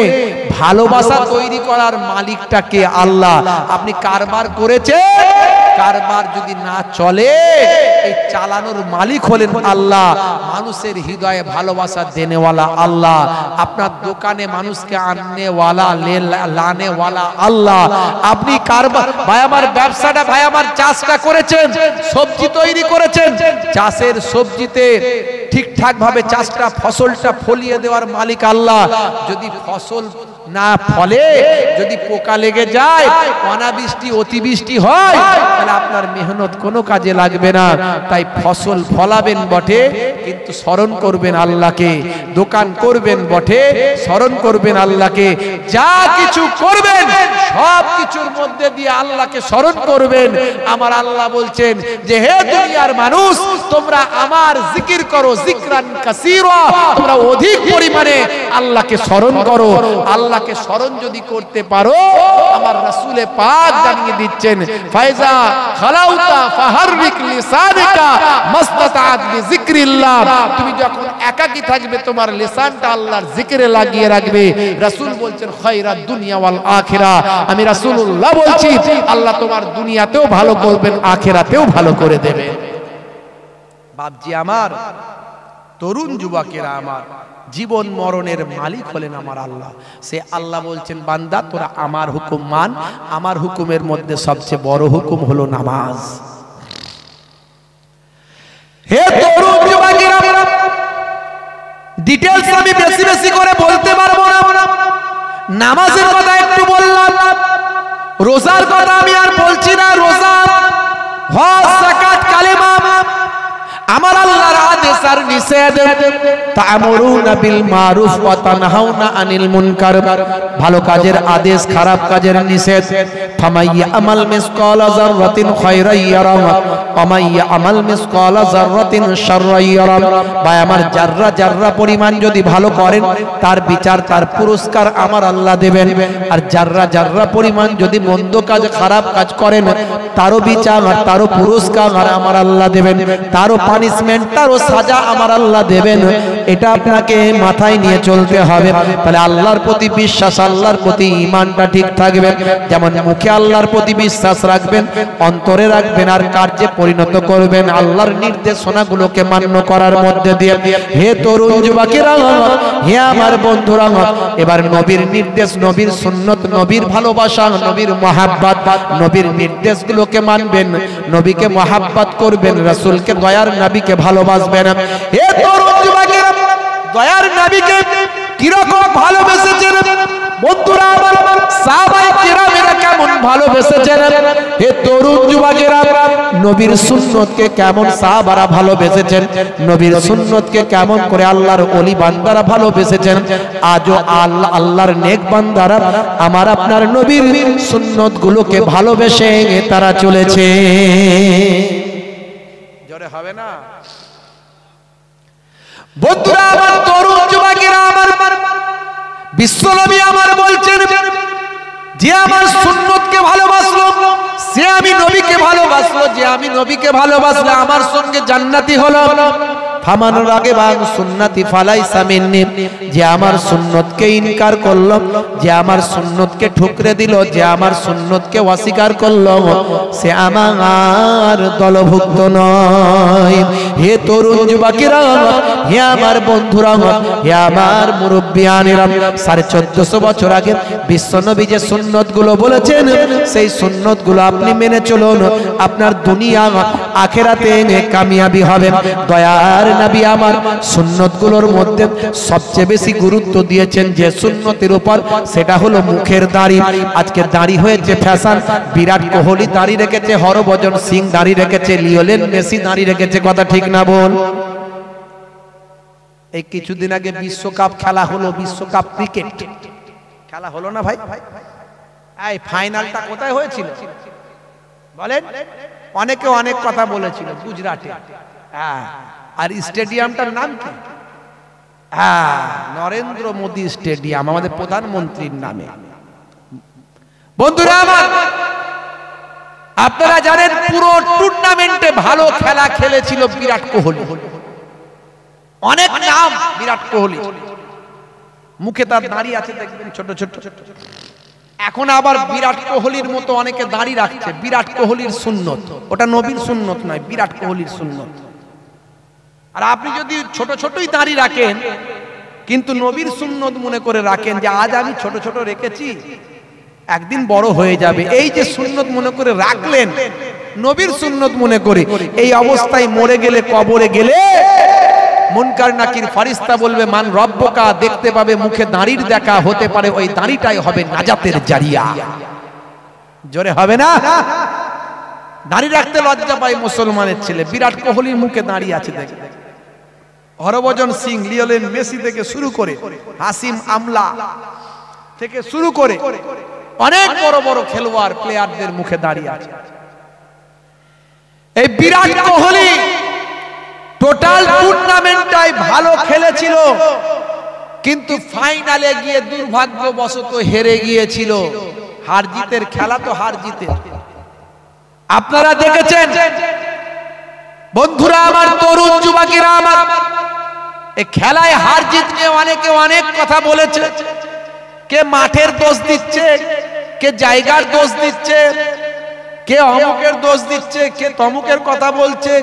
ভালোবাসা তৈরি করার মালিকটা কে? আল্লাহ। আপনি কারবার করেছেন, কারবার যদি না চলে এই চালানোর মালিক হলেন আল্লাহ। মানুষের হৃদয়ে ভালোবাসা দেনেওয়ালা আল্লাহ। আপনার দোকানে মানুষকে আননেওয়ালা লানেওয়ালা আল্লাহ। আপনি কারবার ভাই আমার ব্যবসাটা, ভাই আমার চাষটা করেছেন, সবজি তৈরি করেছেন, চাষের সবজিতে ঠিকঠাক ভাবে চাষটা ফসলটা ফলিয়ে দেওয়ার মালিক আল্লাহ। যদি ফসল না ফলে, যদি পোকা লেগে যায়, অনাবৃষ্টি অতিবৃষ্টি হয়, তাহলে আপনার মেহনত কোনো কাজে লাগবে না। তাই ফসল ফলাবেন বটে, কিন্তু স্মরণ করবেন আল্লাহকে। দোকান করবেন বটে, স্মরণ করবেন আল্লাহকে। যা কিছু করবেন সব কিছুর মধ্যে দিয়ে আল্লাহকে স্মরণ করবেন। আমার আল্লাহ বলছেন যে হে দুনিয়ার মানুষ, তোমরা আমার জিকির করো, জিকরান কাসীরা, তোমরা অধিক পরিমাণে আল্লাহকে স্মরণ করো। আল্লাহকে স্মরণ যদি করতে পারো, আমার রাসূলে পাক জানিয়ে দিচ্ছেন ফাইজা খালাউতা ফাহাররিক লিসানিকা মাসতাতাত বিযিকরিল্লাহ। তুমি যখন একাকী থাকবে তোমার লিসানটা আল্লাহর জিকিরে লাগিয়ে রাখবে। রাসূল বলছেন খায়রাদ দুনিয়া ওয়াল আখিরা। আমি রাসূলুল্লাহ বলছি আল্লাহ তোমার দুনিয়াতেও ভালো করবেন, আখিরাতেও ভালো করে দেবেন। বাপজি আমার, তরুণ যুবকেরা আমার, জীবন মরণের মালিক হলেন আমার আল্লাহ। সে আল্লাহ বলছেন বান্দা তোরা আমার হুকুম মান। আমার হুকুমের মধ্যে সবচেয়ে বড় হুকুম হলো নামাজ। হে তরুণ যুবকেরা, ডিটেইলস আমি বেশি বেশি করে বলতে পারবো না। নামাজের কথা একটু বললাম, রোজার কথা আমি আর বলছি না। রোজা, হজ, যাকাত, কালেমা, আমার আল্লাহর আদেশ আর নিষেধ। তা'মুরুনা বিল মারুফ ওয়া তানহাউনা আনিল মুনকার, ভালো কাজের আদেশ, খারাপ কাজের নিষেধ। ফামাইয়া আমাল মিসকালা যাররাতিন খায়রান ইয়ারা ওয়া মাইয়া আমাল মিসকালা যাররাতিন শাররান ইয়ারা। ভাই আমার জাররা জাররা পরিমাণ যদি ভালো করেন, তার বিচার, তার পুরস্কার আমার আল্লাহ দেবেন। আর জাররা জাররা পরিমাণ যদি মন্দ কাজ, খারাপ কাজ করেন, তারও বিচার আর তারও পুরস্কার আমার আল্লাহ দেবেন। তারও পানিশমেন্ট, তারও সাজা আমার আল্লাহ দেবেন। এটা আপনাকে মাথায় নিয়ে চলতে হবে। তাহলে আল্লাহর প্রতি বিশ্বাস, আল্লাহর প্রতি ঈমানটা ঠিক থাকবে। যেমন মুখে আল্লাহর প্রতি বিশ্বাস রাখবেন, অন্তরে রাখবেন, আর কার্যে পরিণত করবেন আল্লাহর নির্দেশনাগুলোকে মান্য করার মধ্যে দিয়ে। হে তরুণ যুবকেরা, হে আমার বন্ধুরা, এবার নবীর নির্দেশ, নবীর সুন্নত, নবীর ভালোবাসা, নবীর মহাব্বত, নবীর নির্দেশগুলোকে মানবেন, নবীকে মহাব্বত করবেন, রাসূলকে, দয়ার নবীকে ভালোবাসবেন। হে তরুণ যুবকেরা, দয়ার নবীকে কিরকম ভালোবেসেছেন বন্ধুরা আমার, সাহাবায়ে কেরামেরা কেমন ভালোবেসেছেন? হে তরুণ যুবকেরা, নবীর সুন্নতকে কেমন সাহাবারা ভালোবেসেছেন, নবীর সুন্নতকে কেমন করে আল্লাহর ওলি বান্দারা ভালোবেসেছেন। আজও আল্লাহর নেক বান্দারা আমার আপনার নবীর সুন্নতগুলোকে ভালোবেসে তারা চলেছে। জোরে হবে না বন্ধুরা আমার, তরুণ যুবকেরা আমার, বিশ্বনবী আমার বলছেন যে আমার সুন্নতকে ভালোবাসলো সে আমি নবীকে ভালোবাসলো, যে আমি নবীকে ভালোবাসলে আমার সঙ্গে জান্নাতি হলো। ফামান রাগিবা আন সুন্নতি ফালাইসা মিন্নি, যে আমার সুন্নতকে ইনকার করলো, যে আমার সুন্নতকে ঠুকরে দিল, যে আমার সুন্নতকে অস্বীকার করলো, সে আমার দলভুক্ত নয়। হে তরুণ যুবকেরা, হে আমার বন্ধুরা, হে আমার মুরব্বিয়ানেরা, 1450 বছর আগে বিশ্বনবী যে সুন্নতগুলো বলেছেন, সেই সুন্নতগুলো আপনি মেনে চলুন, আপনার দুনিয়া আখিরাতে কামিয়াবি হবে। দয়ার নবী আমার সুন্নতগুলোর মধ্যে সবচেয়ে বেশি গুরুত্ব দিয়েছেন যে সুন্নতের উপর, সেটা হলো মুখের দাড়ি। আজকে দাড়ি হয়েছে ফ্যাশন। বিরাট কোহলি দাড়ি রেখেছে, হরভজন সিং দাড়ি রেখেছে, লিওনেল মেসি দাড়ি রেখেছে, কথা ঠিক না বল? এই কিছুদিন আগে বিশ্বকাপ খেলা হলো, বিশ্বকাপ ক্রিকেট খেলা হলো না ভাই? এই ফাইনালটা কোথায় হয়েছিল বলেন? অনেকে অনেক কথা বলেছিল, গুজরাটে। হ্যাঁ, আর স্টেডিয়ামটার নাম কি? হ্যাঁ, নরেন্দ্র মোদী স্টেডিয়াম, আমাদের প্রধানমন্ত্রীর নামে। বন্ধুরা আমার, আপনারা জানেন পুরো টুর্নামেন্টে ভালো খেলা খেলেছিল বিরাট কোহলি। অনেক নাম বিরাট কোহলি, মুখে তার দাড়ি আছে দেখবেন ছোট ছোট। এখন আবার বিরাট কোহলির মতো অনেকে দাড়ি রাখছে। বিরাট কোহলির সুন্নত, ওটা নবীর সুন্নত নয়, বিরাট কোহলির সুন্নত। আর আপনি যদি ছোট ছোটই দাড়ি রাখেন কিন্তু নবীর সুন্নত মনে করে রাখেন যে আজ আমি ছোট ছোট রেখেছি, একদিন বড় হয়ে যাবে, এই যে সুন্নত মনে করে রাখলেন, নবীর সুন্নত মনে করে, এই অবস্থায় মরে গেলে, কবরে গেলে মুনকার নাকির ফারিস্তা বলবে মান রব্বকা, দেখতে পাবে মুখে দাড়ির দেখা, হতে পারে ওই দাড়িটাই হবে নাজাতের জারিয়া। জোরে হবে না? দাড়ি রাখতে লজ্জা পায় মুসলমানের ছেলে। বিরাট কোহলির মুখে দাড়ি আছে দেখবে। হরভজন সিং, লিওনেল মেসি থেকে শুরু করে, হাসিম আমলা থেকে শুরু করে অনেক বড় বড় খেলোয়াড় প্লেয়ারদের মুখে দাড়ি আছে। এই বিরাট কোহলি টোটাল টুর্নামেন্টটাই ভালো খেলেছিল, কিন্তু ফাইনালে গিয়ে দুর্ভাগ্যবশত হেরে গিয়েছিল। হার জিতের খেলা তো হার জিতের, আপনারা দেখেছেন। বন্ধুরা আমার, তরুণ যুবকেরা আমার, এই খেলায় হার জিত নিয়ে অনেকে অনেক কথা বলেছে। কে মাঠের দোষ দিচ্ছে, কে জায়গার দোষ দিচ্ছে, কে অমুকের দোষ দিচ্ছে, কে তমুকের কথা বলছে,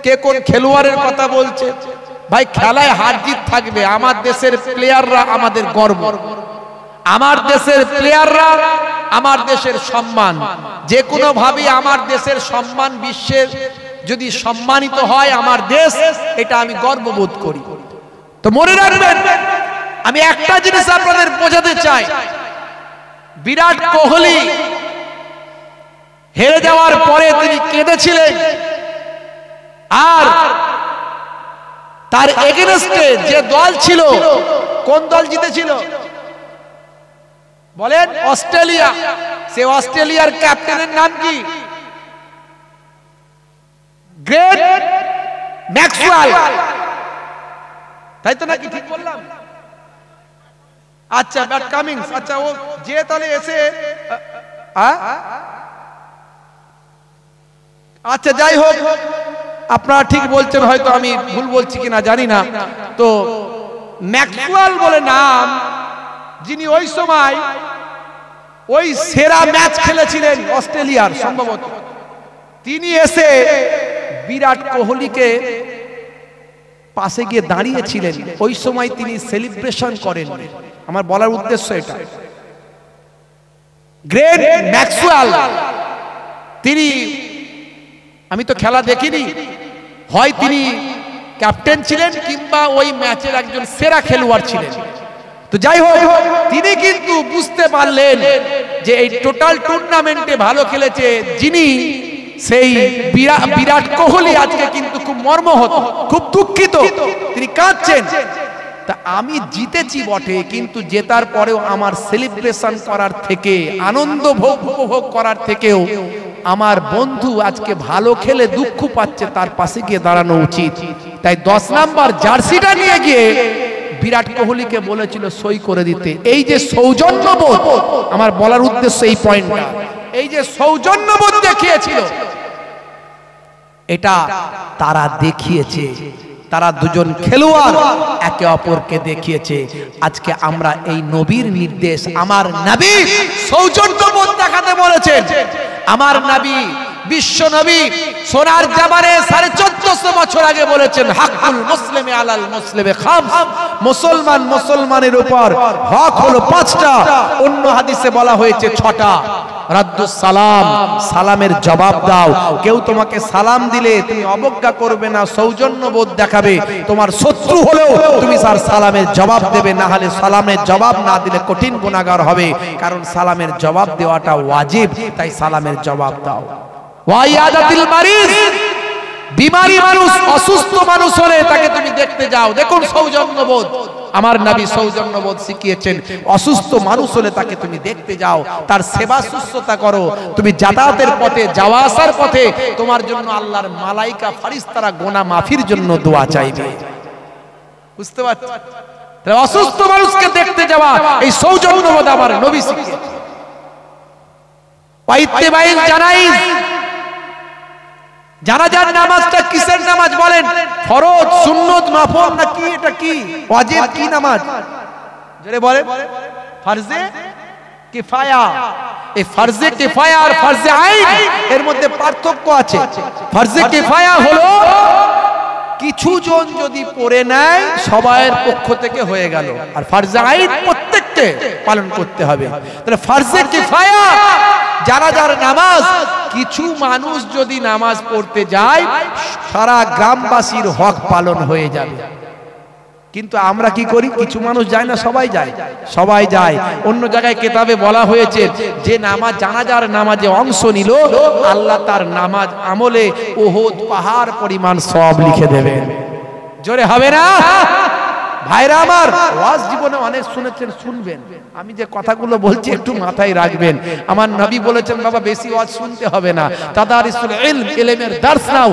কে কোন খেলোয়াড়ের কথা বলছে। ভাই, খেলায় হার জিত থাকবে। আমার দেশের প্লেয়াররা আমাদের গর্ব, আমার দেশের প্লেয়াররা আমার দেশের সম্মান। যে কোনো ভাবে আমার দেশের সম্মান বিশ্বের যদি সম্মানিত হয় আমার দেশ, এটা আমি গর্ববোধ করি। তো মনে রাখবেন, আমি একটা জিনিস আপনাদের বোঝাতে চাই, বিরাট কোহলি হেরে যাওয়ার পরে তিনি কেঁদেছিলেন, আর তার এগেনস্টে যে দল ছিল, কোন দল জিতেছিল বলেন? অস্ট্রেলিয়া। সে অস্ট্রেলিয়ার ক্যাপ্টেনের নাম কি? গ্রেট ম্যাক্সওয়েল, তাই তো নাকি? ঠিক বললাম? আচ্ছা, ব্যাট কামিংস। আচ্ছা, ও যে তাহলে এসে, আচ্ছা যাই হোক, আপনারা ঠিক বলছেন, হয়তো আমি ভুল বলছি কিনা জানি না। তো ম্যাক্সওয়েল বলে নাম, যিনি ওই সময় ওই সেরা ম্যাচ খেলেছিলেন অস্ট্রেলিয়ার সম্ভবত, তিনি এসে বিরাট কোহলিকে পাশে গিয়ে দাঁড়িয়েছিলেন। ওই সময় তিনি সেলিব্রেশন করেন। আমার বলার উদ্দেশ্য এটা, গ্রেট ম্যাক্সওয়েল তিনি, আমি তো খেলা দেখিনি, হয় তিনি ক্যাপ্টেন ছিলেন কিংবা ওই ম্যাচের একজন সেরা খেলোয়াড় ছিলেন। তো যাই হোক, তিনি কিন্তু বুঝতে পারলেন যে এই টোটাল টুর্নামেন্টে ভালো খেলেছে যিনি, সেই বিরাট কোহলি আজকে কিন্তু খুব মর্মাহত, খুব দুঃখিত, তিনি কাঁদছেন। তা আমি জিতেছি বটে, কিন্তু জেতার পরেও আমার সেলিব্রেশন করার থেকে, আনন্দ উপভোগ করার থেকেও আমার বন্ধু আজকে ভালো খেলে দুঃখ পাচ্ছে, তার পাশে গিয়ে দাঁড়ানো উচিত। তাই 10 নাম্বার জার্সিটা নিয়ে গিয়ে বিরাট কোহলিকে বলেছিল সই করে দিতে। এই যে সৌজন্যবোধ, আমার বলার উদ্দেশ্য এই পয়েন্টটা, এই যে সৌজন্যবোধ দেখিয়েছিল, এটা তারা দেখিয়েছে, তারা দুজন খেলোয়াড় একে অপরকে দেখিয়েছে। আজকে আমরা এই নবীর নির্দেশ, আমার নবী সৌজন্যবোধ দেখাতে বলেছেন। আমার নবী, বিশ্ব নবী সোনার জামানে 1450 বছর আগে বলেছেন, হাক্কুল মুসলিমি আলাল মুসলিমি খামস, মুসলমান মুসলমানের উপর হক হলো 5টা, অন্য হাদিসে বলা হয়েছে 6টা। রাদ্দুস সালাম, সালামের জবাব দাও। কেউ তোমাকে সালাম দিলে তুমি অবজ্ঞা করবে না, সৌজন্যবোধ দেখাবে। তোমার শত্রু হলেও তুমি তার সালামের জবাব দেবে, না হলে সালামের জবাব না দিলে কঠিন গুনাহগার হবে। কারণ সালামের জবাব দেওয়াটা ওয়াজিব, তাই সালামের জবাব দাও। ওয়াইয়াদাতিল মারিজ, বিমারি মানুষ, অসুস্থ মানুষ হলে তাকে তুমি দেখতে যাও। দেখুন সৌজন্যবোধ, আমার নবী সৌজন্যবোধ শিখিয়েছেন। অসুস্থ মানুষ হলে তাকে তুমি দেখতে যাও, তার সেবা শুশ্রূষা করো। তুমি যাতায়াতের পথে, যাওয়া আসার পথে তোমার জন্য আল্লাহর মালাইকা ফেরেশতারা গুনাহ মাফির জন্য দোয়া চাইবে। বুঝতে পারছো? তাহলে অসুস্থ মানুষকে দেখতে যাওয়া এই সৌজন্যবোধ আমার নবী শিখিয়েছেন। ওয়াইত্তেবাইল জানাইজ, জানাজার নামাজটা কিসের নামাজ বলেন? ফরজ, সুন্নত, মাফরুজ না কি? এটা কি ওয়াজিব কি নামাজ? জোরে বলেন। ফরজে কিফায়া। এই ফরজে কিফায়া আর ফরজে আইন এর মধ্যে পার্থক্য আছে। ফরজে কিফায়া হলো কিছু জন যদি পড়ে নেয় সবাইয়ের পক্ষ থেকে হয়ে গেল, আর ফরজে আইন প্রত্যেককে পালন করতে হবে। তাহলে ফরজে কিফায়া জানাজার নামাজ, কিছু মানুষ যদি নামাজ পড়তে যায় সারা গ্রামবাসীর হক পালন হয়ে যাবে। কিন্তু আমরা কি করি? কিছু মানুষ যায় না, সবাই যায়। সবাই যায়। অন্য জায়গায় কিতাবে বলা হয়েছে যে নামাজ, জানাজার নামাজে অংশ নিল আল্লাহ তার নামাজ আমলে উহুদ পাহাড় পরিমাণ সওয়াব লিখে দেবেন। জোরে হবে না ভাইরা আমার? ওয়াজ জীবনে অনেক শুনেছেন, শুনবেন। আমি যে কথাগুলো বলছি একটু মাথায় রাখবেন। আমার নবী বলেছেন বাবা বেশি ওয়াজ শুনতে হবে না, তাদারিসুল ইলম, ইলমের দার্স নাও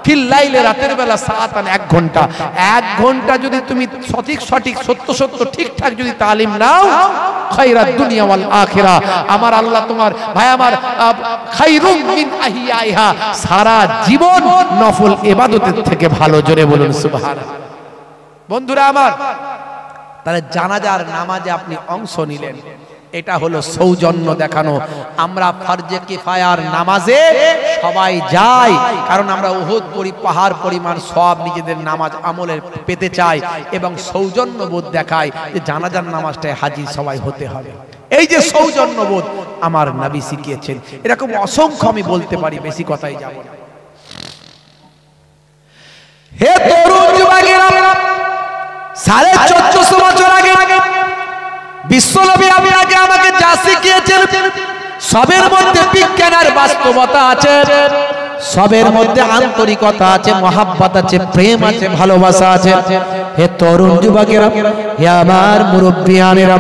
ফিল লাইলে, রাতের বেলা সাআতান, 1 ঘন্টা। 1 ঘন্টা যদি তুমি সঠিক সত্য ঠিকঠাক যদি তালিম নাও, খায়রাত দুনিয়া ওয়াল আখিরা, আমার আল্লাহ তোমার ভাই আমার খায়রুম মিন আহিয়াইহা, সারা জীবন নফল ইবাদতের থেকে ভালো। জোরে বলুন সুবহানাল্লাহ। বন্ধুরা আমার, তাহলে জানাজার নামাজে আপনি অংশ নিলেন, এটা হলো সৌজন্য দেখানো। আমরা ফরজে কিফায়ার নামাজে সবাই যাই, কারণ আমরা উহুদ পাহাড় পরিমাণ সওয়াব নিজেদের নামাজ আমলের পেতে চাই এবং সৌজন্যবোধ দেখাই যে জানাজার নামাজটায় হাজির সবাই হতে হবে। এই যে সৌজন্যবোধ আমার নবী শিখিয়েছেন, এরকম অসংখ্য আমি বলতে পারি, বেশি কথাই যাব না। হে তরুণ যুবকেরা, 1450 বছর আগে বিশ্বনবী আপনাকে আমাকে যা শিখিয়েছেন সবের মধ্যে বিজ্ঞান আর বাস্তবতা আছে, সবের মধ্যে আন্তরিকতা আছে, মহাব্বত আছে, প্রেম আছে, ভালোবাসা আছে। হে তরুণ যুবকেরা, হে আমার মুরব্বিয়ানেরা,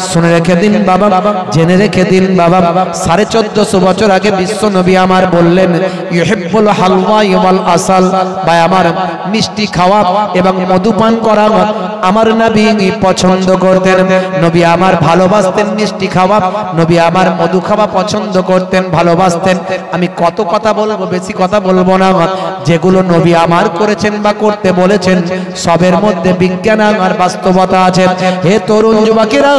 শুনে রেখে দিন বাবা, জেনে রেখে দিন বাবা, 1450 বছর আগে বিশ্বনবী আমার বললেন ইউহিব্বুল হালওয়া ওয়াল আসাল, ভাই আমার মিষ্টি খাওয়া এবং মধুপান করা আমার নবী পছন্দ করতেন। নবী আমার ভালোবাসতেন মিষ্টি খাওয়া, নবী আমার মধু খাওয়া পছন্দ করতেন, ভালোবাসতেন। আমি কত কথা বলবো, বেশি কথা বলবো না। যেগুলো নবী আমার করেছেন বা করতে বলেছেন সবের মধ্যে বিজ্ঞান আর বাস্তবতা আছে। হে তরুণ যুবকেরা,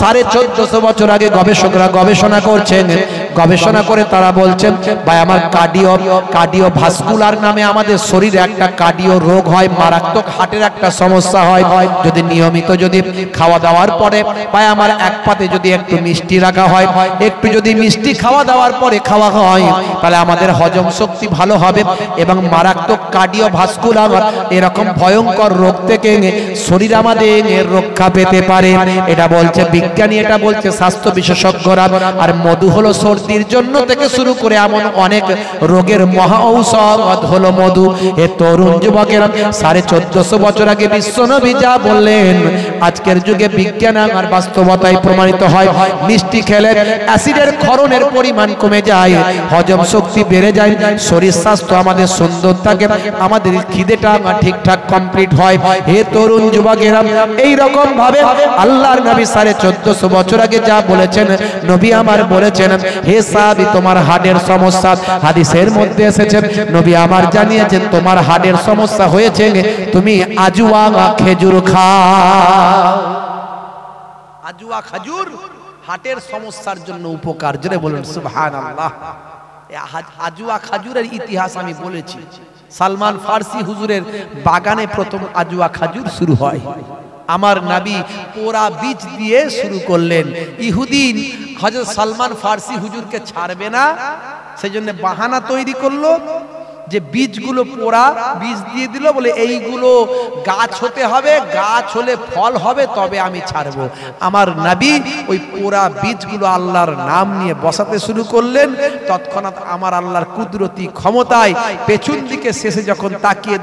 1450 বছর আগে গবেষকরা গবেষণা করছেন, গবেষণা করে তারা বলছেন ভাই আমার কার্ডিও ভাস্কুলার নামে আমাদের শরীরে একটা কার্ডিও রোগ হয়, মারাত্মক হার্টের একটা সমস্যা হয়। যদি নিয়মিত যদি খাওয়া দাওয়ার পরে ভাই আমার এক পাতে যদি একটু মিষ্টি রাখা হয়, একটু যদি মিষ্টি খাওয়া দাওয়ার পরে খাওয়া হয়, তাহলে আমাদের হজম শক্তি ভালো হবে এবং মারাত্মক কার্ডিও ভাস্কুলার এরকম ভয়ঙ্কর রোগ থেকে শরীর আমাদের রক্ষা পেতে পারে। এটা বলছে বিজ্ঞানী, এটা বলছে স্বাস্থ্য বিশেষজ্ঞরা। আর মধু হলো সর্দির জন্য থেকে শুরু করে এমন অনেক রোগের মহা ঔষধ হলো মধু। এ তরুণ যুবকেরা, 1450 বছর আগে বিশ্বনবী যা বললেন আজকের যুগে বিজ্ঞান আর বাস্তবতায় প্রমাণিত হয়। মিষ্টি খেলে অ্যাসিডের ক্ষরণের পরিমাণ কমে যায়, হজম শক্তি বেড়ে যায়, শরীর স্বাস্থ্য আমাদের সুন্দর থাকে, আমাদের খিদেটা ঠিকঠাক কমপ্লিট হয়। হে তরুণ যুবকেরা, এই রকম ভাবে আল্লাহর নবী 1450 বছর আগে যা বলেছেন নবী আমার বলেছেন হে সাহাবী তোমার হার্টের সমস্যা, হাদিসের মধ্যে এসেছে নবী আমার জানিয়েছেন তোমার হার্টের সমস্যা হয়েছে, তুমি আজওয়া খেজুর খাও। আজওয়া খেজুর হার্টের সমস্যার জন্য উপকার। জোরে বলুন সুবহানাল্লাহ। আজওয়া খেজুরের ইতিহাস আমি বলেছি, সালমান ফারসি হুজুরের বাগানে প্রথম আজওয়া খেজুর শুরু হয়। আমার নবী পোড়া বীজ দিয়ে শুরু করলেন। ইহুদি হযরত সালমান ফারসি হুজুরকে ছাড়বে না, সেজন্য বাহানা তৈরি করলো যে বীজগুলো পোড়া বীজ দিয়ে দিল, বলে এইগুলো গাছ হতে হবে, গাছ হলে ফল হবে তবে আমি ছাড়বো। আমার নবী ওই পোড়া বীজগুলো আল্লাহর নাম নিয়ে বসাতে শুরু করলেন। তৎক্ষণাৎ আমার আল্লাহর কুদরতি ক্ষমতায় পেছন দিকে শেষে যখন তাকিয়ে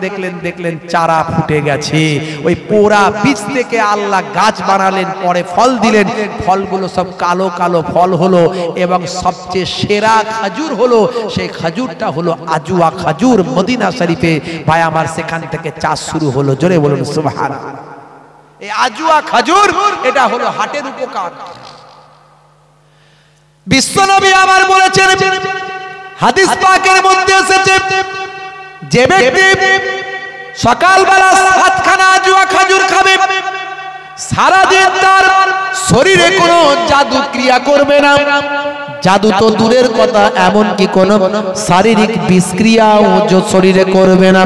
দেখলেন চারা ফুটে গেছে। ওই পোড়া বীজ থেকে আল্লাহ গাছ বানালেন, পরে ফল দিলেন। ফলগুলো সব কালো কালো ফল হলো এবং সবচেয়ে সেরা খাজুর হলো, সেই খাজুরটা হলো আজুয়া খাজুর। মদিনা শরীফে ভাই আমার সেখান থেকে চাষ শুরু হলো। জোরে বলুন সুবহানাল্লাহ। এই আজুয়া খাজুর এটা হলো হাটের উপকার। বিশ্বনবী আবার বলেছেন, হাদিস পাকের মধ্যে এসেছে, যে ব্যক্তি সকালবেলা 7খানা আজুয়া খাজুর খাবে, সারাদিন তার শরীরে কোনো জাদু ক্রিয়া করবে না। জাদু তো দূরের কথা, এমনকি কোনো শারীরিক বিষক্রিয়াও শরীরে করবে না,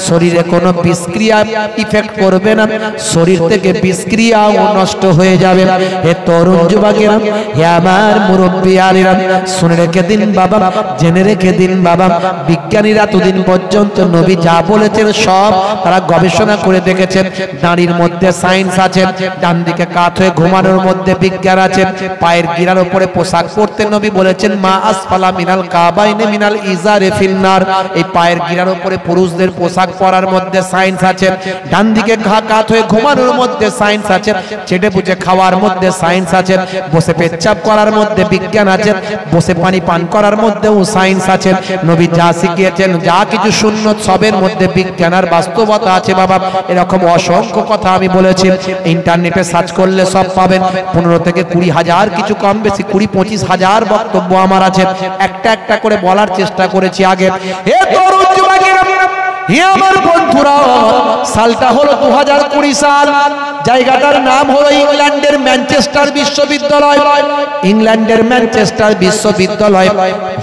শরীরে কোনো বিষক্রিয়া ইফেক্ট করবে না, শরীর থেকে বিষক্রিয়াও নষ্ট হয়ে যাবে। হে তরুণ যুবকেরা, হে আমার মুরব্বিয়ানেরা, শুনে রেখে দিন বাবা, জেনে রেখে দিন বাবা, বিজ্ঞানীরা এতদিন পর্যন্ত নবী যা বলেছেন সব তারা গবেষণা করে দেখেছেন। দাঁড়ির মধ্যে সায়েন্স আছে, ডান দিকে কাত হয়ে ঘুমানোর মধ্যে বিজ্ঞান আছে, পায়ের গিরার উপরে পোশাক পরতে নবী বলেছেন মা আসফালা মিনাল কাবাইনে মিনাল ইজারে ফিন্নার। এই পায়ের গিরার উপরে পুরুষদের পোশাক পরার মধ্যে সায়েন্স আছে, ডান দিকে কাত হয়ে ঘুমানোর মধ্যে সায়েন্স আছে, চেটে পুচে খাওয়ার মধ্যে সায়েন্স আছে, বসে পেচ্ছাপ করার মধ্যে বিজ্ঞান আছে, বসে পানি পান করার মধ্যেও সায়েন্স আছে। নবী যা শিখিয়েছেন, যা কিছু সুন্নত সবের মধ্যে বিজ্ঞান আর বাস্তবতা আছে বাবা। এরকম অসংখ্য কথা আমি বলেছি, ইন্টারনেটে সার্চ করলে সব পাবেন। 15 থেকে 20 হাজার, কিছু কম বেশি 20-25 হাজার বক্তব্য আমার আছে। একটা একটা করে বলার চেষ্টা করেছি আগে। হে তরুণ যুবকেরা, হে আমার বন্ধুরা, সালটা হলো 2020 সাল। জায়গাটার নাম হলো ইংল্যান্ডের ম্যানচেস্টার বিশ্ববিদ্যালয়। ইংল্যান্ডের ম্যানচেস্টার বিশ্ববিদ্যালয়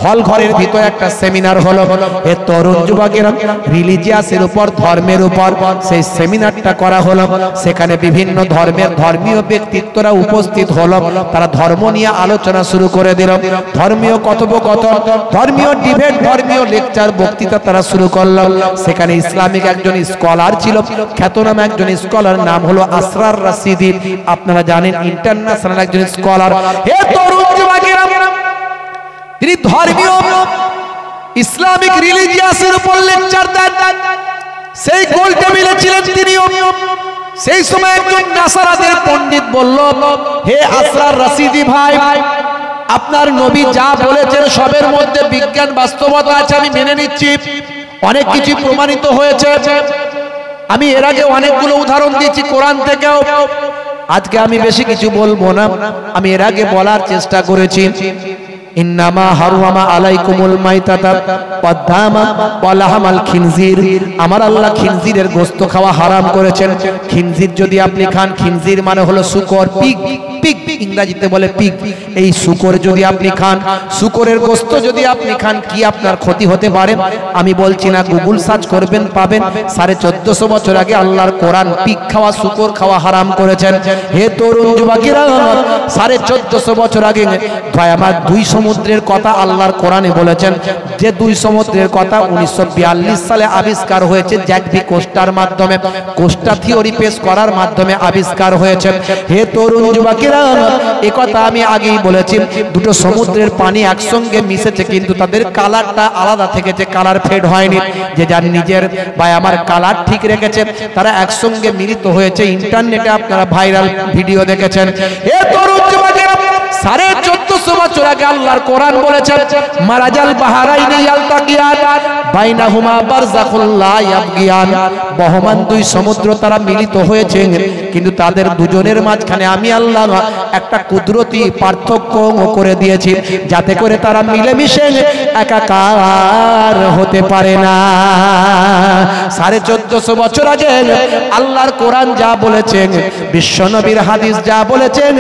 হল ঘরের ভিতরে একটা সেমিনার হলো। হে তরুণ যুবকেরা, রিলিজিয়াসের উপর, ধর্মের উপর সেই সেমিনারটা করা হলো। সেখানে বিভিন্ন ধর্মের ধর্মীয় ব্যক্তিত্বরা উপস্থিত হলো। তারা ধর্ম নিয়ে আলোচনা শুরু করে দিল। ধর্মীয় কথোপকথন, ধর্মীয় ডিবেট, ধর্মীয় লেকচার, বক্তৃতা তারা শুরু করলো। সেখানে ইসলামিক একজন স্কলার ছিল, খ্যাতনামা একজন স্কলার, নাম হলো আসরার রাশিদি। আপনারা জানেন ইন্টারন্যাশনাল একজন স্কলার। হে তরুণ যুবকেরা, তিনি ধর্মীয় ইসলামিক রিলিজিয়াসের উপর লেকচার দেন। সেই গোল টেবিলে ছিলেন তিনিও। সেই সময় একজন নাসারাদের পণ্ডিত বলল, হে আসরার রাশিদি ভাই, আপনার নবী যা বলেছেন সবের মধ্যে বিজ্ঞান বাস্তবতা আছে, আমি মেনে নিচ্ছি, অনেক কিছু প্রমাণিত হয়েছে। আমি এর আগে অনেকগুলো উদাহরণ দিয়েছি কোরআন থেকেও। আজকে আমি বেশি কিছু বলবো না, আমি এর আগে বলার চেষ্টা করেছি। ইন্নামা হাররামা আলাইকুমুল মাইতাতা ওয়াদ-দামা ওয়া লাহমাল খিনজির। আমার আল্লাহ খিনজিরের গোশত খাওয়া হারাম করেছেন। খিনজির যদি আপনি খান, খিনজির মানে হলো শূকর, পিগ, পিগ ইংরেজিতে বলে পিগ। এই শূকর যদি আপনি খান, শূকরের গোশত যদি আপনি খান, কি আপনার ক্ষতি হতে পারে আমি বলছি না, গুগল সার্চ করবেন পাবেন। 1450 বছর আগে আল্লাহর কোরআন পিগ খাওয়া, শূকর খাওয়া হারাম করেছেন। হে তরুণ যুবকেরা, 1450 বছর আগে ভাই আমার 2 সমুদ্রের কথা আল্লাহর কোরআনে বলেছেন। যে 2 সমুদ্রের কথা 1942 সালে আবিষ্কার হয়েছে জ্যাকবি কোস্টার মাধ্যমে, কোস্টা থিওরি পেশ করার মাধ্যমে আবিষ্কার হয়েছে। হে তরুণ যুবকেরা, এই কথা আমি আগেই বলেছি, দুটো সমুদ্রের পানি একসঙ্গে মিশেছে, কিন্তু তাদের কালারটা আলাদা থেকেছে, কালার ফেড হয়নি। যে যার নিজের ভাই আমার কালার ঠিক রেখেছে, তারা একসঙ্গে মিলিত হয়েছে। ইন্টারনেটে আপনারা ভাইরাল ভিডিও দেখেছেন। হে তরুণ যুবকেরা, 1450 বছর আগে আল্লাহর কোরআন বলেছেন, মারাজাল বাহারাইনি ইয়ালতাকিয়ান বাইনাহুমা বারযাখুল লা ইয়াবগিয়ান। বহমান 2 সমুদ্র তারা মিলিত হয়েছে, কিন্তু তাদের দুজনের মাঝখানে আমি আল্লাহ একটা কুদরতি পার্থক্য করে দিয়েছি, যাতে করে তারা মিলেমিশে একাকার হতে পারে না। 1450 বছর আগে আল্লাহর কোরআন যা বলেছেন, বিশ্বনবীর হাদিস যা বলেছেন,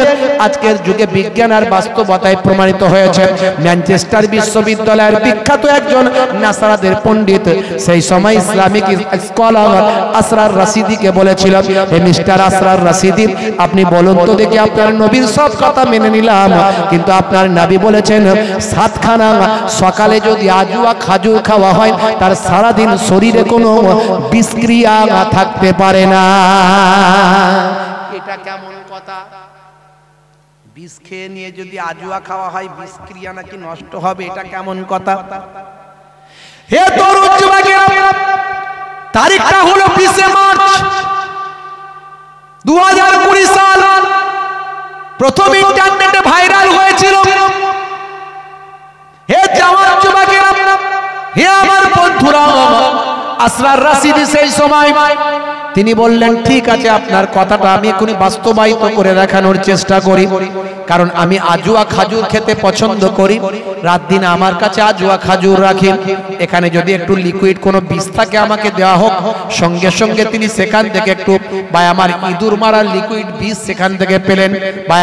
আজকের যুগে বিজ্ঞান আর বাস্তবতায় প্রমাণিত হয়েছে। ম্যানচেস্টার বিশ্ববিদ্যালয়ের বিখ্যাত একজন নাসারাদের পণ্ডিত সেই সময় ইসলামিক স্কলার আসরার রাশিদিকে বলেছিল, হে মিস্টার আসরার রাশিদি, আপনি বলুন তো দেখি, আপনার নবীর সব কথা মেনে নিলাম, কিন্তু আপনার নবী বলেছেন 7 খানা সকালে যদি আজুয়া খাজুর খাওয়া হয় তার সারাদিন শরীরে কোনো বিষক্রিয়া থাকতে পারে না। এটা কেমন কথা? বিষ খেয়ে নিয়ে যদি আজুয়া খাওয়া হয় বিষক্রিয়া নাকি নষ্ট হবে, এটা কেমন কথা? হে তরুণ যুবকেরা, তারিখটা হলো 20 মার্চ 2020 সাল। প্রথম ইন্টারনেটে ভাইরাল হয়েছিল। হে জওয়ান যুবকেরা, হে আমার বন্ধুরা, আসরার রাশিদি সেই সময় তিনি বললেন, ঠিক আছে, আপনার কথাটা আমি এখনই বাস্তবায়িত করে দেখানোর চেষ্টা করি, কারণ আমি আজুয়া খাজুর খেতে পছন্দ করি, রাত দিন আমার কাছে আজুয়া খাজুর রাখি, এখানে যদি একটু লিকুইড কোনো বিষ থাকে আমাকে দেওয়া হোক। সঙ্গে সঙ্গে তিনি সেখান থেকে একটু আমার ইঁদুর মারা লিকুইড বিষ সেখান থেকে পেলেন,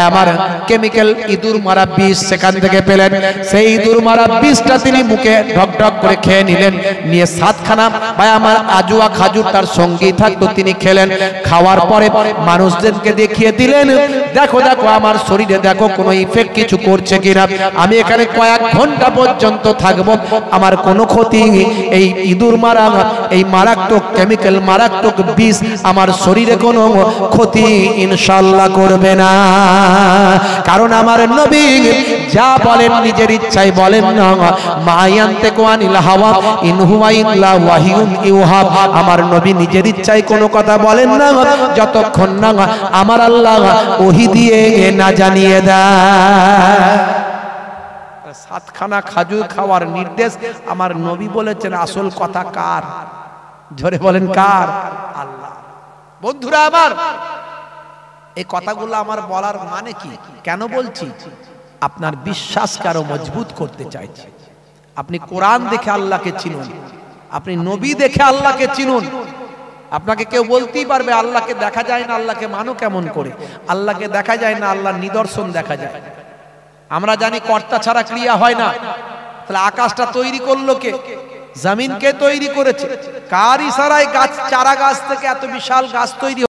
আমার কেমিক্যাল ইঁদুর মারা বিষ সেখান থেকে পেলেন। সেই ইঁদুর মারা বিষটা তিনি মুখে ঢক ঢক করে খেয়ে নিলেন, নিয়ে 7 খানা আমার আজুয়া খাজুর তার সঙ্গেই থাকতো, তিনি খেলেন। খাওয়ার পরে মানুষদেরকে দেখিয়ে দিলেন, দেখো দেখো আমার শরীরে দেখো কোনো ইফেক্ট কিছু করছে কিনা, আমি এখানে কয়েক ঘন্টা পর্যন্ত থাকবো, আমার কোনো ক্ষতি, এই ইঁদুর মারা এই মারাত্মক কেমিক্যাল মারাত্মক বিষ আমার শরীরে কোনো ক্ষতি ইনশাআল্লাহ করবে না। কারণ আমার নবী যা বলেন নিজের ইচ্ছায় বলেন না, মায়ান্তিকু আনিল হাওয়া ইন হুয়া ইল্লা ওয়াহিয়ুন ইউহা। আমার নবী নিজের ইচ্ছায় কোনো কথা বলেন না যতক্ষণ না আমার আল্লাহ ওহী দিয়ে না জানিয়ে দেয়। 7 খানা খাজুর খাওয়ার নির্দেশ আমার নবী বলেছেন। আসল কথা কার? জোরে বলেন কার? আল্লাহ। বন্ধুরা আমার, এই কথাগুলো আমার বলার মানে কি, কেন বলছি? আপনার বিশ্বাসকে আরো মজবুত করতে চাইছি। আপনি কোরআন দেখে আল্লাহকে চিনুন, আপনি নবী দেখে আল্লাহকে চিনুন। আপনাকে কেউ বলতেই পারবে আল্লাহকে দেখা যায় না, আল্লাহকে মানো কেমন করে? আল্লাহকে দেখা যায় না, আল্লাহর নিদর্শন দেখা যায়। আমরা জানি কর্তা ছাড়া ক্রিয়া হয় না, তাহলে আকাশটা তৈরি করলো কে? জমিনকে তৈরি করেছে। কার ইশারায় গাছ, চারা গাছ থেকে এত বিশাল গাছ তৈরি